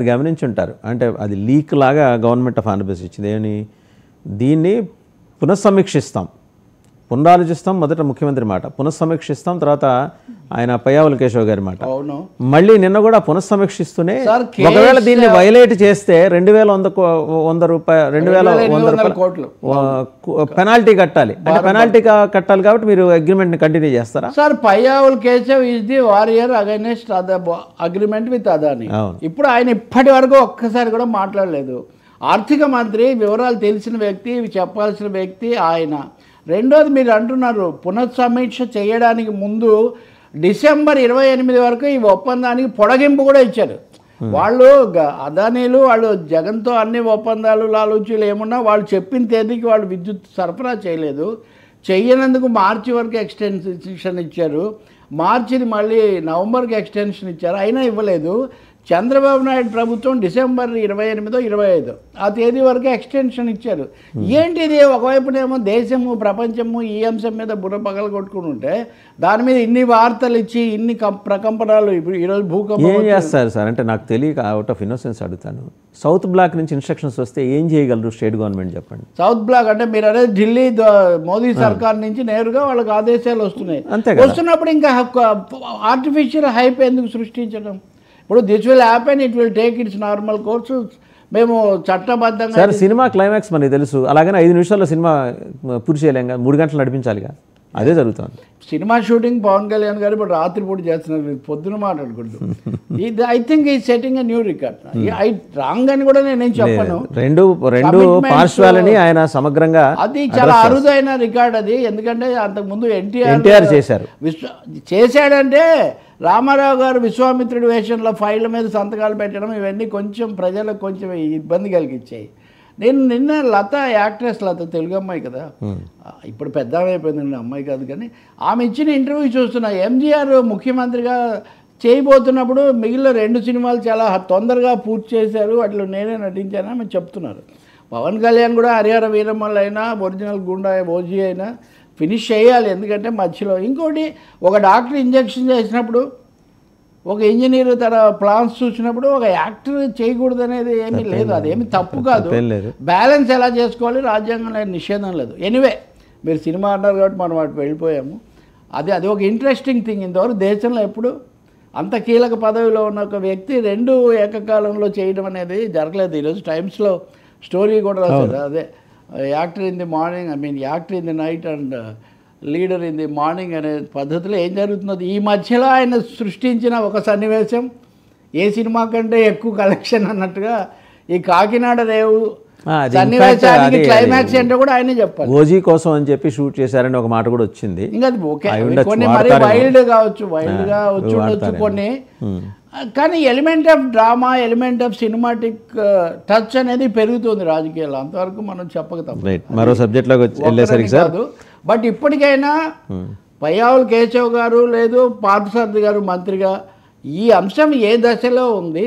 గమనించుంటారు. అంటే అది లీక్ లాగా గవర్నమెంట్ ఆఫ్ ఆంధ్రప్రదేశ్ ఇచ్చింది. ఏమని దీన్ని పునఃసమీక్షిస్తాం, పునరాలోచిస్తాం. మొదట ముఖ్యమంత్రి మాట పునఃసమీక్షిస్తాం, తర్వాత ఆయన పయ్యావుల కేశవ్ గారి మాట. మళ్ళీ నిన్న కూడా పునఃసమీక్షిస్తూనే ఒకవేళ దీన్ని వైలేట్ చేస్తే 2100 రూపాయలు పెనాల్టీ కట్టాలి. అంటే పెనాల్టీ కట్టాలి కాబట్టి మీరు అగ్రిమెంట్ ని కంటిన్యూ చేస్తారా? Sir Payyavula Keshav is the warrior against agreement with Adani. ఇప్పుడు ఆయన ఇప్పటి వరకు ఒక్కసారి కూడా మాట్లాడలేదు. ఆర్థిక మంత్రి, వివరాలు తెలిసిన వ్యక్తి, చెప్పాల్సిన వ్యక్తి ఆయన. రెండోది మీరు అంటున్నారు పునఃసమీక్ష చేయడానికి ముందు డిసెంబర్ 28 వరకు ఈ ఒప్పందానికి పొడిగింపు కూడా ఇచ్చారు. వాళ్ళు అదానీలు వాళ్ళు జగన్తో అన్ని ఒప్పందాలు లాలూచీలు ఏమున్నా వాళ్ళు చెప్పిన తేదీకి వాళ్ళు విద్యుత్ సరఫరా చేయలేదు. చెయ్యనందుకు మార్చి వరకు ఎక్స్టెన్షన్ ఇచ్చారు. మార్చిని మళ్ళీ నవంబర్కి ఎక్స్టెన్షన్ ఇచ్చారు, అయినా ఇవ్వలేదు. చంద్రబాబు నాయుడు ప్రభుత్వం డిసెంబర్ 28, 25 ఆ తేదీ వరకు ఎక్స్టెన్షన్ ఇచ్చారు. ఏంటిది? ఒకవైపునేమో దేశము ప్రపంచము ఈ అంశం మీద బుర్ర పగల కొట్టుకుని ఉంటే దాని మీద ఇన్ని వార్తలు ఇచ్చి ఇన్ని ప్రకంపనలు. ఇప్పుడు ఈరోజు భూకంపం ఏం చేస్తారు సార్? అంటే నాకు తెలియక అవుట్ ఆఫ్ ఇన్నోసెన్స్ అడుగుతాను. సౌత్ బ్లాక్ నుంచి ఇన్స్ట్రక్షన్స్ వస్తే ఏం చేయగలరు స్టేట్ గవర్నమెంట్? చెప్పండి. సౌత్ బ్లాక్ అంటే మీరు అనేది ఢిల్లీ మోదీ సర్కార్ నుంచి నేరుగా వాళ్ళకి ఆదేశాలు వస్తున్నాయి. వస్తున్నప్పుడు ఇంకా ఆర్టిఫిషియల్ హైప్ ఎందుకు సృష్టించడం? ఇప్పుడు this will happen, it will take its normal course. మేము చట్టబద్ధంగా సార్ సినిమా క్లైమాక్స్ మనకి తెలుసు, అలాగనే 5 నిమిషాల్లో సినిమా పూర్తి చేయలేం కదా, 3 గంటలు నడిపించాలిగా. అదే జరుగుతుంది. సినిమా షూటింగ్ పవన్ కళ్యాణ్ గారు ఇప్పుడు రాత్రిపూట చేస్తున్నారు, పొద్దున మాట్లాడుకుంటూ. ఇది ఐ థింక్ ఈ setting new record. I wrong అని కూడా నేను చెప్పను. రెండు పార్శ్వాలని ఆయన సమగ్రంగా అది చాలా అరుదైన రికార్డ్ అది. ఎందుకంటే అంతకుముందు ఎన్టీఆర్ చేశారు. చేశాడంటే రామారావు గారు విశ్వామిత్రుడి వేషంలో ఫైళ్ళ మీద సంతకాలు పెట్టడం ఇవన్నీ కొంచెం ప్రజలకు కొంచెం ఇబ్బంది కలిగించాయి. నేను నిన్న లత, యాక్ట్రెస్ లత, తెలుగు అమ్మాయి కదా, ఇప్పుడు పెద్ద అయిపోయిందండి, అమ్మాయి కాదు కానీ, ఆమె ఇచ్చిన ఇంటర్వ్యూ చూస్తున్నా. ఎంజీఆర్ ముఖ్యమంత్రిగా చేయబోతున్నప్పుడు మిగిలిన 2 సినిమాలు చాలా తొందరగా పూర్తి చేశారు, వాటిలో నేనే నటించాను అని చెప్తున్నారు. పవన్ కళ్యాణ్ కూడా హరిహర వీరమ్మలు అయినా ఒరిజినల్ గుండా ఓజీ అయినా ఫినిష్ చేయాలి. ఎందుకంటే మధ్యలో ఇంకోటి, ఒక డాక్టర్ ఇంజెక్షన్ చేసినప్పుడు, ఒక ఇంజనీర్ తన ప్లాన్స్ చూసినప్పుడు ఒక యాక్టర్ చేయకూడదు అనేది ఏమీ లేదు. అదేమి తప్పు కాదు. బ్యాలెన్స్ ఎలా చేసుకోవాలి, రాజ్యాంగంలో నిషేధం లేదు. ఎనీవే మీరు సినిమా అన్నారు కాబట్టి మనం వాటి వెళ్ళిపోయాము. అది ఒక ఇంట్రెస్టింగ్ థింగ్. ఇంతవరకు దేశంలో ఎప్పుడు అంత కీలక పదవిలో ఉన్న ఒక వ్యక్తి 2 ఏకకాలంలో చేయడం అనేది జరగలేదు. ఈరోజు టైమ్స్లో స్టోరీ కూడా రాశారు. అదే actor in the morning, I mean actor in the night and leader in the morning అనే పద్ధతిలో ఏం జరుగుతున్నది. ఈ మధ్యలో ఆయన సృష్టించిన ఒక సన్నివేశం ఏ సినిమా కంటే ఎక్కువ కలెక్షన్ అన్నట్టుగా ఈ కాకినాడ రేవు సన్నివేశానికి క్లైమాక్స్ అంటే కూడా ఆయనే చెప్పాలి. ఓజీ కోసం అని చెప్పి షూట్ చేశారని ఒక మాట కూడా వచ్చింది. ఇంకా అది ఓకే, కొన్ని మరి వైల్డ్ కావచ్చు, వైల్డ్గా వచ్చి ఉండొచ్చు కొన్ని. కానీ element of drama, element of cinematic touch అనేది పెరుగుతుంది రాజకీయాల్లో. అంతవరకు మనం చెప్పక తప్పదు. మరో సబ్జెక్ట్లోకి వెళ్ళేసరికి కాదు. బట్ ఇప్పటికైనా పయ్యావుల కేశవ్ గారు లేదు పార్థసారథి గారు మంత్రిగా ఈ అంశం ఏ దశలో ఉంది,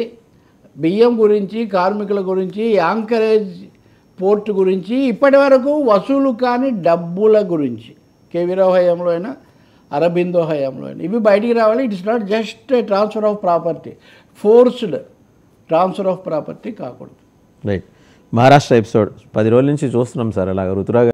బియ్యం గురించి, కార్మికుల గురించి, యాంకరేజ్ పోర్టు గురించి, ఇప్పటి వరకు వసూలు కాని డబ్బుల గురించి, కేవీరావు హయాంలో అయినా అరబిందో హయాంలో అయినా ఇవి బయటికి రావాలి. It is not just transfer of property, forced transfer of property కాకూడదు. రైట్. మహారాష్ట్ర ఎపిసోడ్ 10 రోజుల నుంచి చూస్తున్నాం సార్. అలాగా రుతురాగా